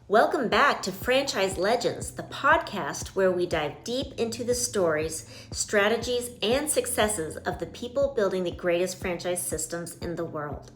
Welcome back to Franchise Legends, the podcast where we dive deep into the stories, strategies, and successes of the people building the greatest franchise systems in the world.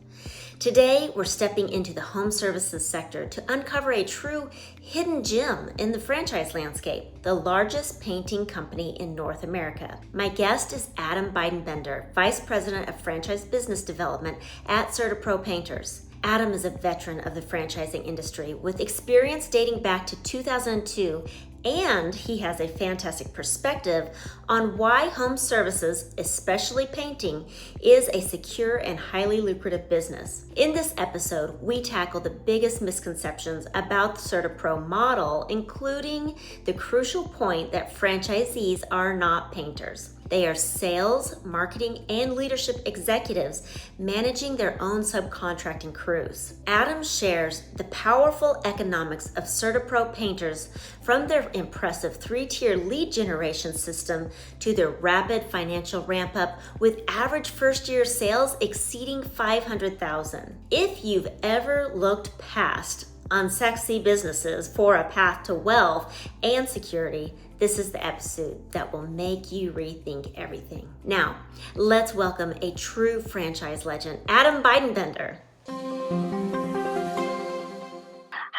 Today, we're stepping into the home services sector to uncover a true hidden gem in the franchise landscape, the largest painting company in North America. My guest is Adam Beidenbender, Vice President of Franchise Business Development at CertaPro Painters. Adam is a veteran of the franchising industry with experience dating back to 2002, and he has a fantastic perspective on why home services, especially painting, is a secure and highly lucrative business. In this episode, we tackle the biggest misconceptions about the CertaPro model, including the crucial point that franchisees are not painters. They are sales, marketing, and leadership executives managing their own subcontracting crews. Adam shares the powerful economics of CertaPro Painters, from their impressive 3-tier lead generation system to their rapid financial ramp up with average first-year sales exceeding $500,000. If you've ever looked past unsexy businesses for a path to wealth and security, this is the episode that will make you rethink everything. Now, let's welcome a true franchise legend, Adam Beidenbender.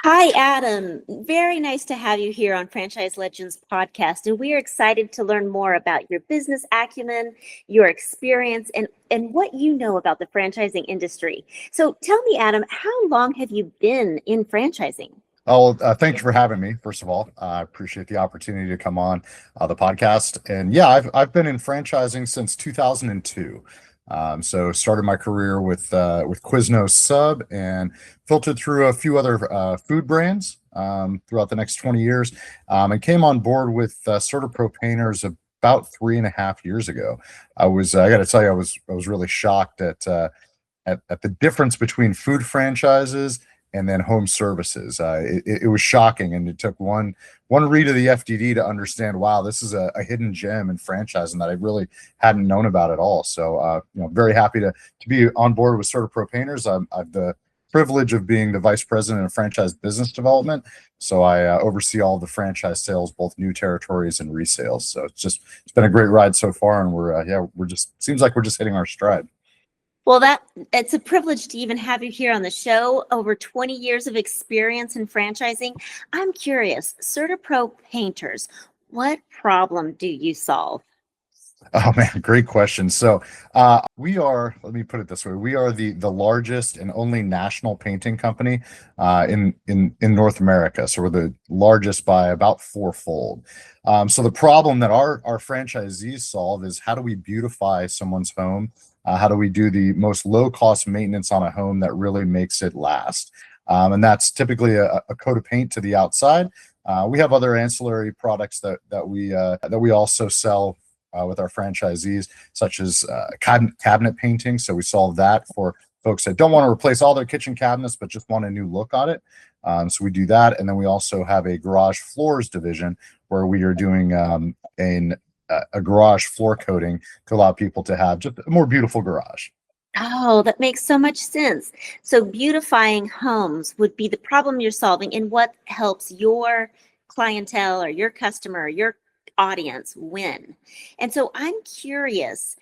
Hi, Adam. Very nice to have you here on Franchise Legends podcast. And we are excited to learn more about your business acumen, your experience, and what you know about the franchising industry. So tell me, Adam, how long have you been in franchising? Oh, thank you for having me. First of all, I appreciate the opportunity to come on the podcast. And yeah, I've been in franchising since 2002. So started my career with Quiznos Sub and filtered through a few other food brands throughout the next 20 years, and came on board with CertaPro Painters about 3.5 years ago. I got to tell you, I was really shocked at the difference between food franchises and then home services. It was shocking, and it took one read of the FDD to understand, wow, this is a hidden gem in franchising that I really hadn't known about at all. So, very happy to be on board with CertaPro Painters. I've the privilege of being the vice president of franchise business development, so I oversee all the franchise sales, both new territories and resales. So it's been a great ride so far, and we're just seems like we're just hitting our stride. Well, it's a privilege to even have you here on the show. Over 20 years of experience in franchising. I'm curious, CertaPro Painters, what problem do you solve? Oh man, great question. So let me put it this way. We are the largest and only national painting company in North America. So we're the largest by about fourfold. So the problem that our franchisees solve is, how do we beautify someone's home? How do we do the most low-cost maintenance on a home that really makes it last? And that's typically a coat of paint to the outside. We have other ancillary products that we also sell with our franchisees, such as cabinet painting. So we solve that for folks that don't want to replace all their kitchen cabinets, but just want a new look on it. So we do that. And then we also have a garage floors division where we are doing a garage floor coating to allow people to have just a more beautiful garage. Oh, that makes so much sense. So beautifying homes would be the problem you're solving, and what helps your clientele or your customer or your audience win. And so I'm curious,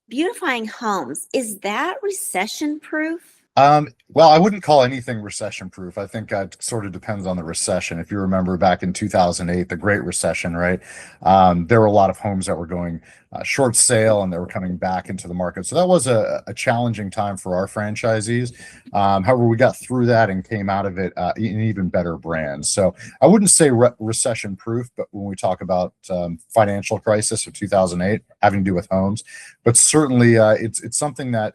beautifying homes, is that recession proof? Well, I wouldn't call anything recession proof. I think it sort of depends on the recession. If you remember back in 2008, the Great Recession, right? There were a lot of homes that were going short sale, and they were coming back into the market. So that was a challenging time for our franchisees. However, we got through that and came out of it in even better brands. So I wouldn't say recession proof, but when we talk about financial crisis of 2008 having to do with homes, but certainly it's something that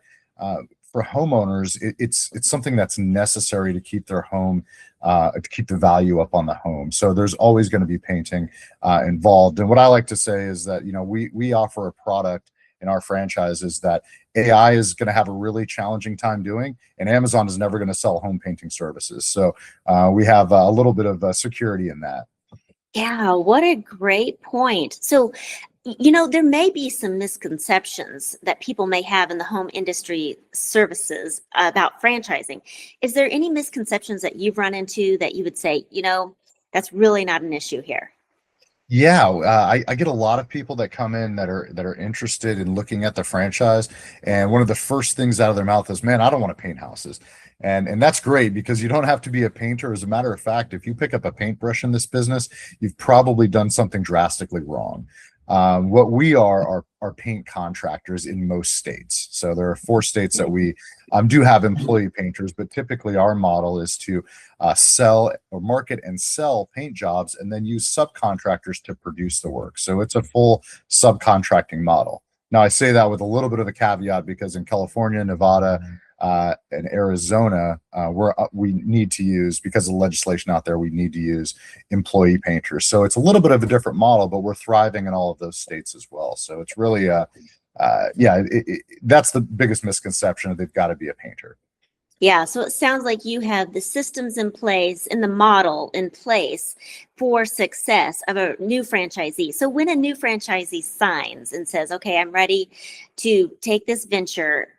for homeowners, it's something that's necessary to keep their home, to keep the value up on the home. So there's always going to be painting involved. And what I like to say is that, we offer a product in our franchises that AI is going to have a really challenging time doing, and Amazon is never going to sell home painting services. So we have a little bit of security in that. Yeah, what a great point. So There may be some misconceptions that people may have in the home industry services about franchising. Is there any misconceptions that you've run into that you would say, that's really not an issue here? Yeah, I get a lot of people that come in that are interested in looking at the franchise, and one of the first things out of their mouth is, "Man, I don't want to paint houses," and that's great because you don't have to be a painter. As a matter of fact, if you pick up a paintbrush in this business, you've probably done something drastically wrong. What we are paint contractors in most states. So there are 4 states that we do have employee painters, but typically our model is to sell or market and sell paint jobs and then use subcontractors to produce the work. So it's a full subcontracting model. Now, I say that with a little bit of a caveat because in California, Nevada, and Arizona, we need to use, because of the legislation out there, we need to use employee painters. So it's a little bit of a different model, but we're thriving in all of those states as well. So it's really, that's the biggest misconception. They've got to be a painter. Yeah, so it sounds like you have the systems in place and the model in place for success of a new franchisee. So when a new franchisee signs and says, "Okay, I'm ready to take this venture,"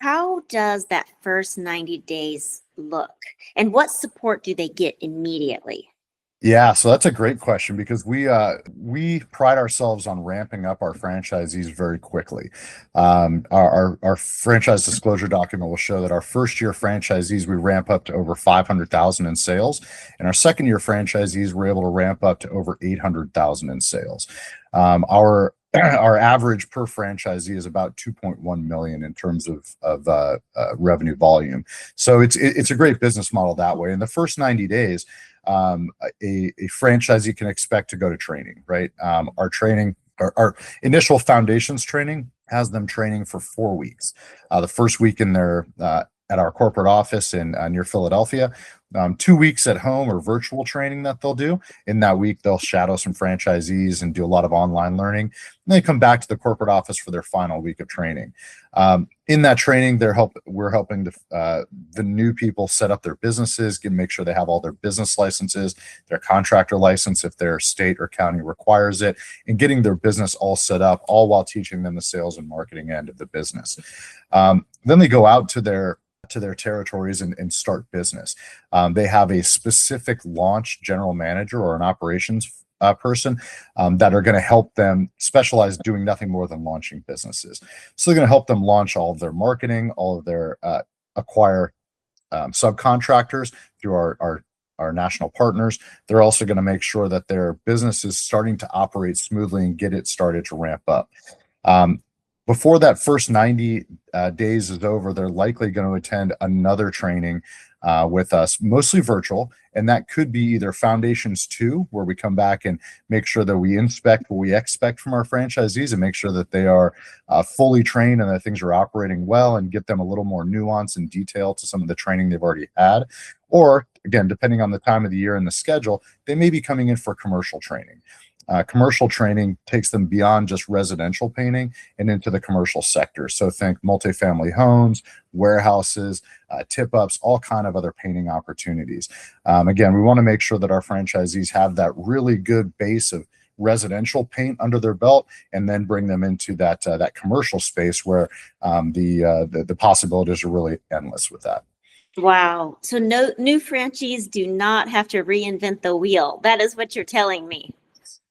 how does that first 90 days look? And what support do they get immediately? Yeah, so that's a great question because we pride ourselves on ramping up our franchisees very quickly. Our franchise disclosure document will show that our first year franchisees we ramp up to over 500,000 in sales, and our second year franchisees we're able to ramp up to over 800,000 in sales. Our average per franchisee is about 2.1 million in terms of revenue volume. So it's a great business model that way. In the first 90 days, a franchisee can expect to go to training, right? Our training, our initial foundations training has them training for 4 weeks. The first week in their at our corporate office in near Philadelphia, 2 weeks at home or virtual training that they'll do. In that week, they'll shadow some franchisees and do a lot of online learning. And they come back to the corporate office for their final week of training. In that training, we're helping the new people set up their businesses, make sure they have all their business licenses, their contractor license if their state or county requires it, and getting their business all set up, all while teaching them the sales and marketing end of the business. Then they go out to their territories and start business. They have a specific launch general manager or an operations person that are going to help them specialize doing nothing more than launching businesses. So they're going to help them launch all of their marketing, all of their acquire subcontractors through our national partners. They're also going to make sure that their business is starting to operate smoothly and get it started to ramp up. Before that first 90 days is over, they're likely going to attend another training with us, mostly virtual. And that could be either Foundations 2, where we come back and make sure that we inspect what we expect from our franchisees and make sure that they are fully trained and that things are operating well and get them a little more nuance and detail to some of the training they've already had. Or, again, depending on the time of the year and the schedule, they may be coming in for commercial training. Commercial training takes them beyond just residential painting and into the commercial sector. So think multifamily homes, warehouses, tip-ups, all kind of other painting opportunities. Again, we want to make sure that our franchisees have that really good base of residential paint under their belt, and then bring them into that commercial space where the possibilities are really endless with that. Wow. So no new franchisees do not have to reinvent the wheel. That is what you're telling me.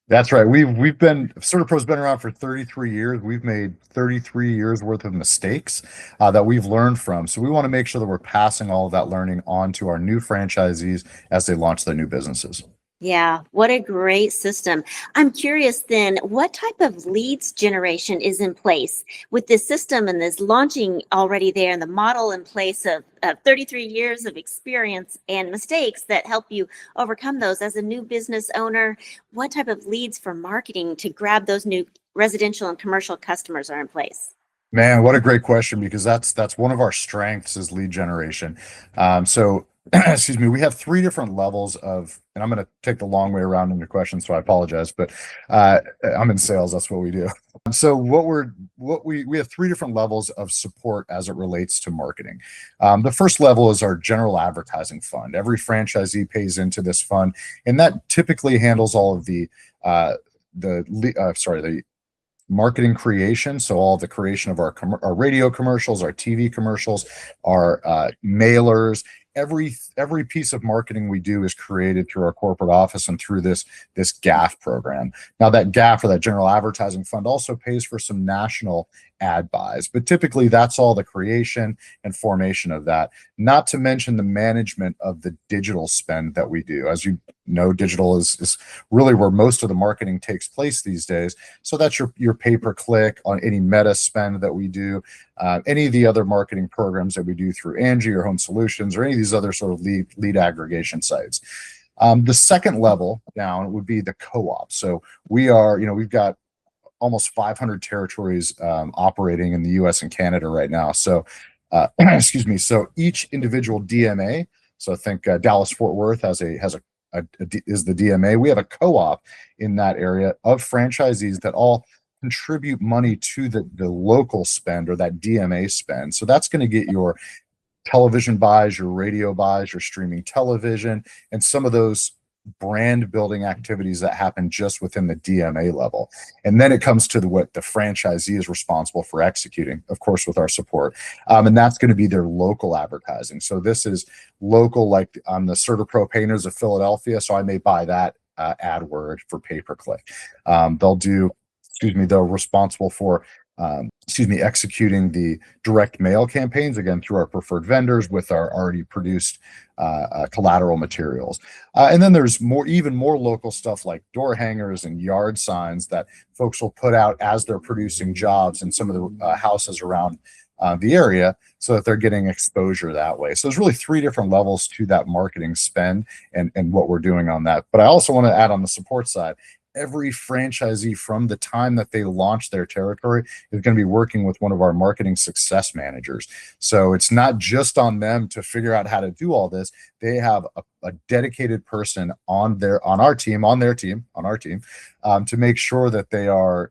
That's right. We've been CertaPro's been around for 33 years. We've made 33 years worth of mistakes that we've learned from. So we want to make sure that we're passing all of that learning on to our new franchisees as they launch their new businesses. Yeah, what a great system. I'm curious then, what type of leads generation is in place with this system and this launching already there and the model in place of 33 years of experience and mistakes that help you overcome those as a new business owner? What type of leads for marketing to grab those new residential and commercial customers are in place? Man, what a great question, because that's one of our strengths is lead generation. So excuse me, we have 3 different levels of, and I'm going to take the long way around in your question, so I apologize, but I'm in sales. That's what we do. So we have 3 different levels of support as it relates to marketing. The first level is our general advertising fund. Every franchisee pays into this fund, and that typically handles all of the the marketing creation. So all the creation of our radio commercials, our TV commercials, our mailers, every piece of marketing we do is created through our corporate office and through this GAF program. Now that GAF, or that general advertising fund, also pays for some national ad buys, but typically that's all the creation and formation of that, not to mention the management of the digital spend that we do. As you know, digital is really where most of the marketing takes place these days. So that's your pay-per-click on any meta spend that we do, any of the other marketing programs that we do through Angie or Home Solutions, or any of these other sort of lead aggregation sites. The second level down would be the co-op. So we've got almost 500 territories operating in the US and Canada right now. So excuse me. So each individual DMA, so think Dallas Fort Worth is the DMA. We have a co-op in that area of franchisees that all contribute money to the local spend, or that DMA spend. So that's going to get your television buys, your radio buys, your streaming television, and some of those brand building activities that happen just within the DMA level. And then it comes to what the franchisee is responsible for executing, of course, with our support. And that's going to be their local advertising. So this is local, like I'm the CertaPro Painters of Philadelphia, so I may buy that AdWord for pay-per-click. They're responsible for executing the direct mail campaigns, again, through our preferred vendors with our already produced collateral materials. And then there's even more local stuff like door hangers and yard signs that folks will put out as they're producing jobs in some of the houses around the area, so that they're getting exposure that way. So there's really three different levels to that marketing spend and what we're doing on that. But I also want to add, on the support side, every franchisee from the time that they launch their territory is going to be working with one of our marketing success managers. So it's not just on them to figure out how to do all this. They have a dedicated person on our team to make sure that they are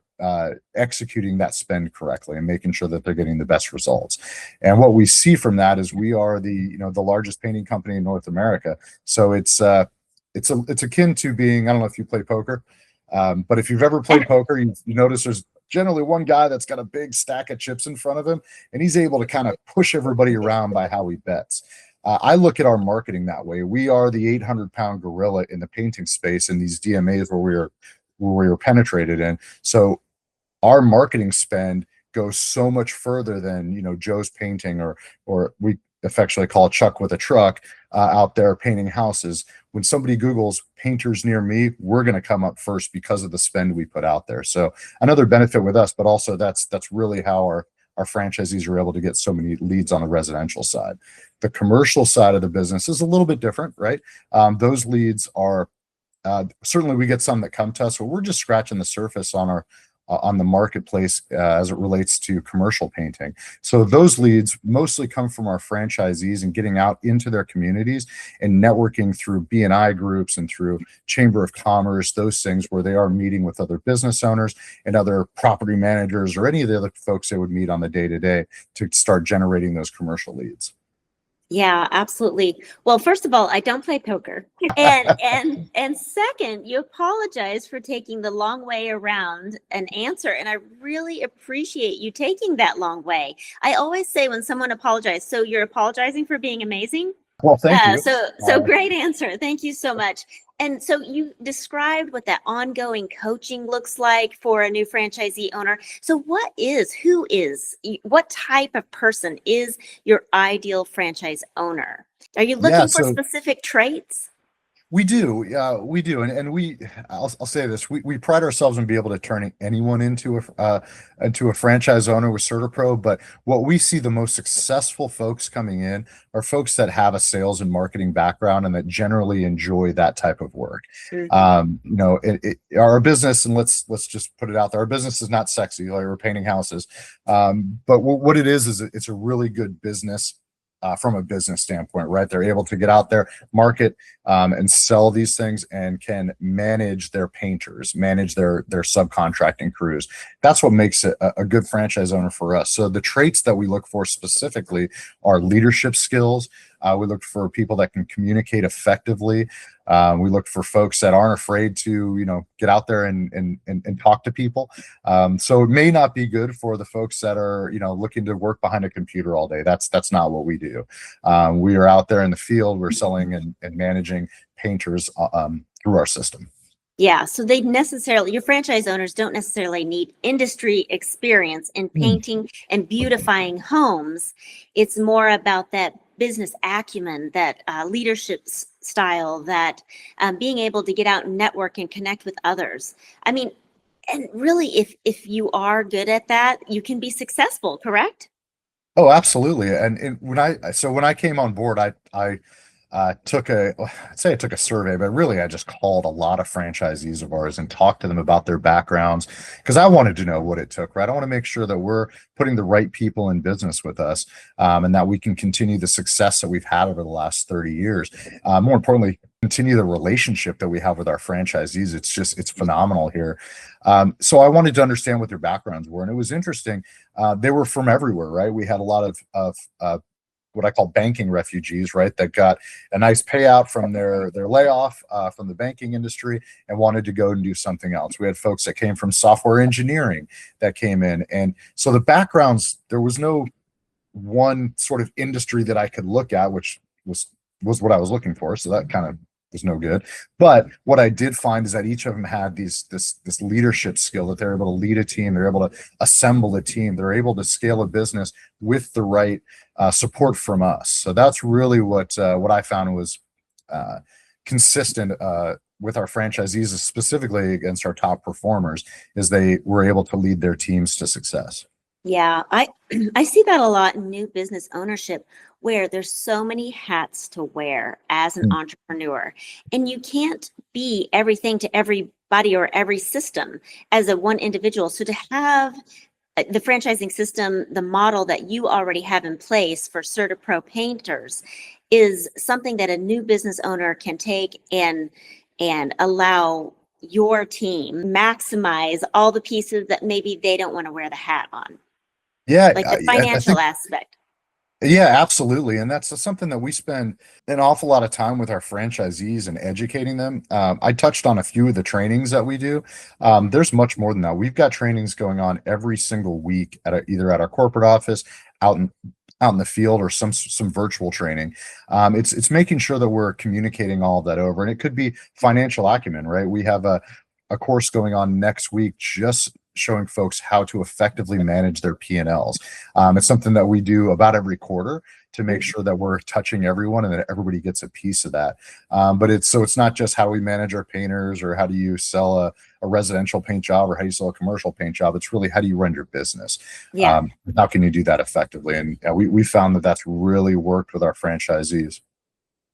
executing that spend correctly and making sure that they're getting the best results. And what we see from that is we are the largest painting company in North America. So it's akin to being, I don't know if you play poker, but if you've ever played poker, you notice there's generally one guy that's got a big stack of chips in front of him, and he's able to kind of push everybody around by how he bets. I look at our marketing that way. We are the 800-pound gorilla in the painting space in these DMAs where we are penetrated in. So our marketing spend goes so much further than Joe's Painting, or we affectionately call Chuck with a truck out there painting houses. When somebody Googles painters near me, we're going to come up first because of the spend we put out there. So another benefit with us, but also that's really how our franchisees are able to get so many leads on the residential side. The commercial side of the business is a little bit different, right? Those leads are certainly, we get some that come to us, but we're just scratching the surface on the marketplace as it relates to commercial painting. So those leads mostly come from our franchisees and getting out into their communities and networking through BNI groups and through Chamber of Commerce, those things where they are meeting with other business owners and other property managers or any of the other folks they would meet on the day-to-day to start generating those commercial leads. Yeah, absolutely. Well, first of all, I don't play poker. And second, you apologize for taking the long way around an answer. And I really appreciate you taking that long way. I always say when someone apologizes, so you're apologizing for being amazing? Well, thank you. So great answer. Thank you so much. And so you described what that ongoing coaching looks like for a new franchisee owner. So what type of person is your ideal franchise owner? Are you looking for specific traits? We do, and I'll say this: we pride ourselves on being able to turn anyone into a franchise owner with CertaPro. But what we see the most successful folks coming in are folks that have a sales and marketing background and that generally enjoy that type of work. Mm-hmm. Our business, and let's just put it out there: our business is not sexy, like we're painting houses. But what it is it's a really good business. From a business standpoint, right? They're able to get out there, market, and sell these things, and can manage their painters, manage their subcontracting crews. That's what makes it a good franchise owner for us. So the traits that we look for specifically are leadership skills, We look for people that can communicate effectively. We look for folks that aren't afraid to, get out there and talk to people. So it may not be good for the folks that are, looking to work behind a computer all day. That's not what we do. We are out there in the field. We're selling and managing painters through our system. Yeah, so your franchise owners don't necessarily need industry experience in Mm. painting and beautifying homes. It's more about that business acumen, that style, that being able to get out and network and connect with others. I mean, and really, if you are good at that, you can be successful, correct? Oh, absolutely. And when I came on board, I I'd say I took a survey, but really I just called a lot of franchisees of ours and talked to them about their backgrounds because I wanted to know what it took, right? I want to make sure that we're putting the right people in business with us, and that we can continue the success that we've had over the last 30 years. More importantly, continue the relationship that we have with our franchisees. It's phenomenal here. So I wanted to understand what their backgrounds were, and it was interesting. They were from everywhere, right? We had a lot of what I call banking refugees, right? That got a nice payout from their layoff from the banking industry and wanted to go and do something else. We had folks that came from software engineering that came in, and so the backgrounds, there was no one sort of industry that I could look at, which was what I was looking for. So that kind of was no good. But what I did find is that each of them had this leadership skill, that they're able to lead a team, they're able to assemble a team, they're able to scale a business with the right support from us. So that's really what I found was consistent with our franchisees, specifically against our top performers, is they were able to lead their teams to success. Yeah, I I see that a lot in new business ownership where there's so many hats to wear as an Mm. entrepreneur, and you can't be everything to everybody or every system as a one individual. So to have the franchising system, the model that you already have in place for CertaPro Painters is something that a new business owner can take and allow your team maximize all the pieces that maybe they don't want to wear the hat on, Yeah, like the I financial think. aspect. Yeah, absolutely. And that's something that we spend an awful lot of time with our franchisees and educating them. I touched on a few of the trainings that we do. There's much more than that. We've got trainings going on every single week either at our corporate office, out in out in the field, or some virtual training. It's making sure that we're communicating all of that over. And it could be financial acumen, right? We have a course going on next week just showing folks how to effectively manage their P&Ls. It's something that we do about every quarter to make sure that we're touching everyone and that everybody gets a piece of that. But it's not just how we manage our painters, or how do you sell a residential paint job, or how you sell a commercial paint job. It's really, how do you run your business? Yeah, How can you do that effectively? And we found that that's really worked with our franchisees.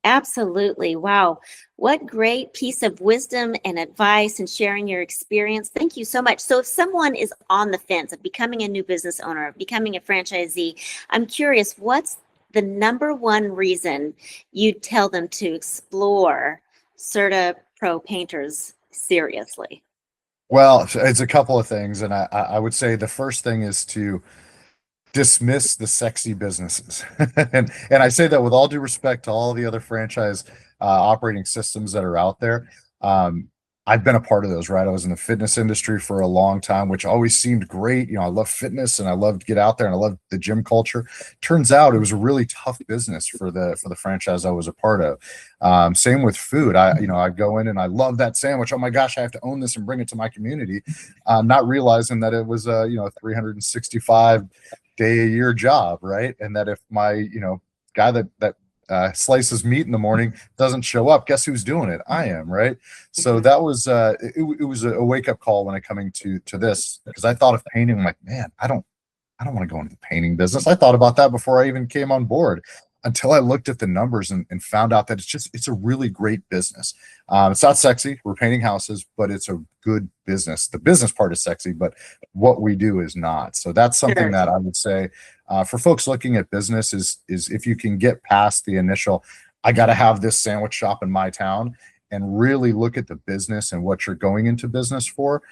absolutely. Wow. What great piece of wisdom and advice and sharing your experience. Thank you so much. So, if someone is on the fence of becoming a new business owner, of becoming a franchisee, I'm curious, what's the number one reason you tell them to explore Certa Pro Painters seriously? Well, it's a couple of things, and I would say the first thing is to dismiss the sexy businesses. And I say that with all due respect to all the other franchise operating systems that are out there. I've been a part of those, right? I was in the fitness industry for a long time, which always seemed great. I love fitness and I love to get out there and I love the gym culture. Turns out it was a really tough business for the franchise I was a part of. Same with food. I go in and I love that sandwich. Oh my gosh, I have to own this and bring it to my community. Not realizing that it was a 365 day a year job, right? And that if my guy that slices meat in the morning doesn't show up, guess who's doing it? I am, right? So Mhm. that was it was a wake up call when I coming to this, because I thought of painting. I'm like, man, I don't want to go into the painting business. I thought about that before I even came on board, until I looked at the numbers and found out that it's a really great business. It's not sexy. We're painting houses, but it's a good business. The business part is sexy, but what we do is not. So that's something Sure. that I would say for folks looking at business is if you can get past the initial, I got to have this sandwich shop in my town, and really look at the business and what you're going into business for,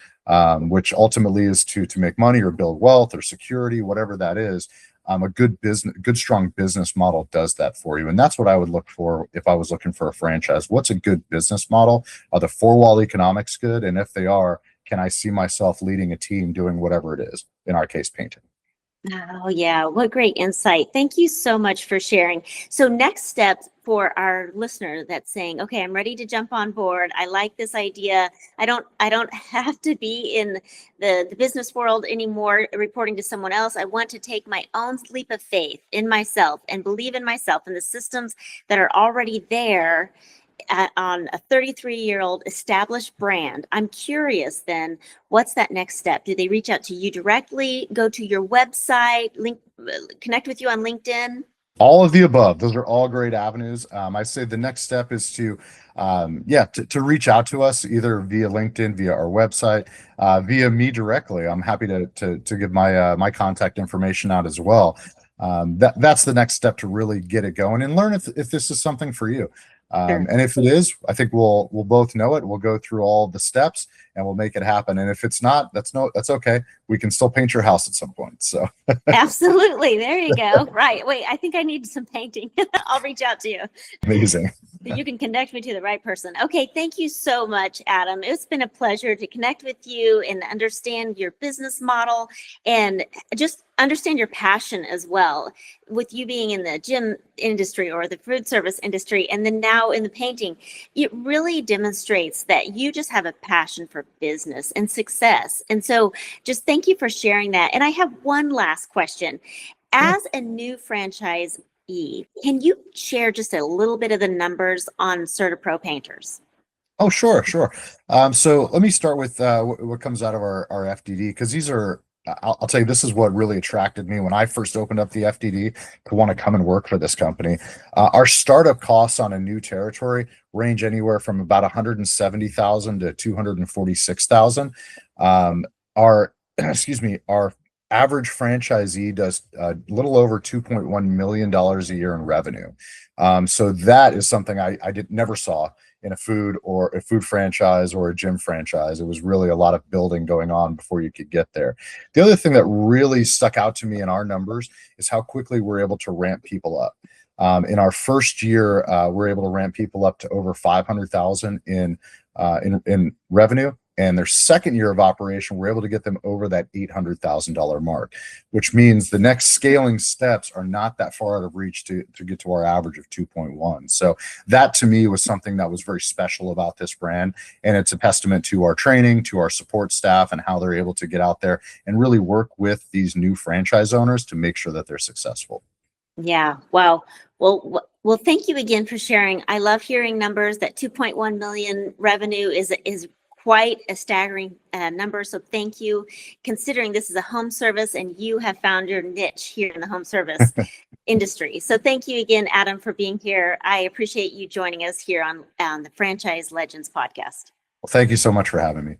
which ultimately is to make money or build wealth or security, whatever that is. A good strong business model does that for you. And that's what I would look for if I was looking for a franchise. What's a good business model? Are the four-wall economics good? And if they are, can I see myself leading a team doing whatever it is, in our case, painting? Oh, yeah. What great insight. Thank you so much for sharing. So next steps for our listener that's saying, okay, I'm ready to jump on board. I like this idea. I don't have to be in the business world anymore, reporting to someone else. I want to take my own leap of faith in myself and believe in myself and the systems that are already there on a 33-year-old established brand. I'm curious then, what's that next step? Do they reach out to you directly, go to your website, connect with you on LinkedIn? All of the above. Those are all great avenues. I say the next step is to, to reach out to us either via LinkedIn, via our website, via me directly. I'm happy to give my contact information out as well. That's the next step to really get it going and learn if this is something for you. Sure. And if it is, I think we'll both know it. We'll go through all the steps and we'll make it happen. And if it's not, that's okay. We can still paint your house at some point. So Absolutely. There you go. Right. Wait, I think I need some painting. I'll reach out to you. amazing. You can connect me to the right person. Okay. Thank you so much, Adam. It's been a pleasure to connect with you and understand your business model and just understand your passion as well. With you being in the gym industry or the food service industry, and then now in the painting, it really demonstrates that you just have a passion for business and success. And so just thank you for sharing that. And I have one last question. Yeah. As a new franchisee, can you share just a little bit of the numbers on CertaPro Painters? Oh, sure. So let me start with what comes out of our FDD, because these are, I'll tell you, this is what really attracted me when I first opened up the FDD to want to come and work for this company. Our startup costs on a new territory range anywhere from about 170,000 to 246,000. Our our average franchisee does a little over $2.1 million a year in revenue. So that is something I never saw in a food franchise or a gym franchise. It was really a lot of building going on before you could get there. The other thing that really stuck out to me in our numbers is how quickly we're able to ramp people up. In our first year, we're able to ramp people up to over 500,000 in revenue. And their second year of operation, we're able to get them over that $800,000 mark, which means the next scaling steps are not that far out of reach to get to our average of 2.1. So that to me was something that was very special about this brand. And it's a testament to our training, to our support staff, and how they're able to get out there and really work with these new franchise owners to make sure that they're successful. Yeah. Wow. Well, thank you again for sharing. I love hearing numbers. That 2.1 million revenue is quite a staggering number. So thank you, considering this is a home service and you have found your niche here in the home service industry. So thank you again, Adam, for being here. I appreciate you joining us here on the Franchise Legends podcast. Well, thank you so much for having me.